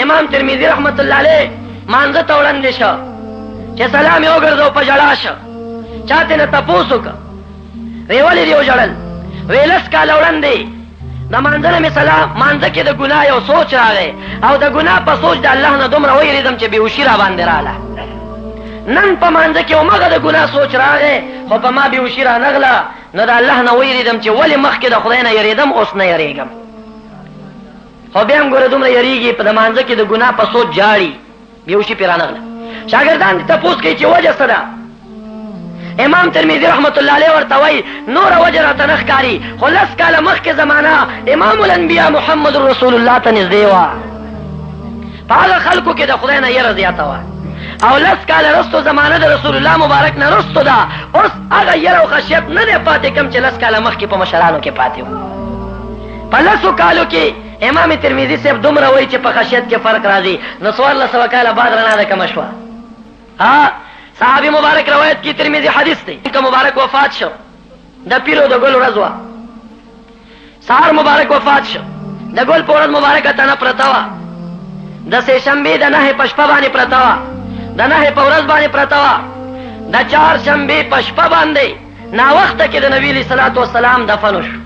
امام ترمذی رحمت الله علیه مانځه ته وړاندې شو چې سلام یې وګرځاو په ژړا شو چاته نه تپوس وکړه وی ولې دې وژړل وی لس کاله وړاندې د مانځه نه مې سلام مانځه کې د ګناه یو سوچ راغی او د ګناه په سوچ د الله نه دومره ویرېدم چې بېهوشي را باندې راغله نن په مانځه کې همغه د ګناه سوچ راغی خو په ما بېهوشي را نغله نو د الله نه ویرېدم چې ولې مخکې د خدای نه یېرېدم اوس نه یېرېږم خو بیا هم ګوره دومره یېرېږي په د مانځه کې د ګناه په سوچ جاړي بېهوشي پرې را نغله شاګردان دې تپوس کوي چې وجه څه ده امام ترمذی رحمت الله علیه ورته وایي نوره وجه راته نه ښکاري خو لس کاله مخکې زمانه امام الانبیا محمد رسول الله ته نږدې وه په هغه خلکو کې د خدای نه یره زیاته وه او لس کاله رستو زمانه د رسول الله مبارک نه رستو ده اوس هغه یره او خشیت نه دی پاتې کم چې لس کاله مخکې په مشرانو کې پاتې و په لسو کالو کې امام ترمذی صاحب دومره وایي چې په خشیت کې فرق راځي نو 1400 کاله بعد رڼا ده کمه شوه صحابی مبارک روایت کی ترمذی حدیث دی که مبارک وفات شو د پیرو د ګل ورځ وه سهار مبارک وفات شو د ګل په ورځ مبارکه تنه پرته وه د سې شنبې د نهې په شپه باندې پرته وه د نهې په ورځ باندې پرته وه د چهار شنبې په شپه باندې ناوخته کې د نبي علیه صلات وسلام دفن وشو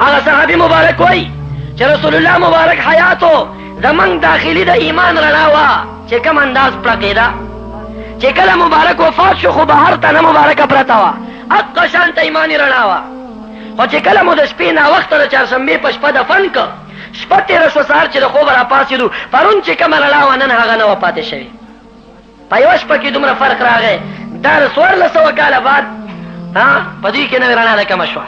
هغه صحابي مبارک وایي چې رسول الله مبارک حیاتو زمونږ داخلي د ایمان رڼا وه چې کوم انداز پړقېده چې کله مبارک وفات شو خو بهر ته نه مبارکه پرته وه حقه شانته ایماني رڼا وه خو چې کله مو د شپې ناوخته د چهارشنبې په شپه دفن که شپه تېره شوه سهار چې د خوبه راپاڅېدو پرون چې کومه رڼا وه نن هغه نه وه پاتې شوې په یوه شپه کې دومره فرق راغی دا د 1400 کاله بعد په دوی کې نوې رڼا ده کمه شوه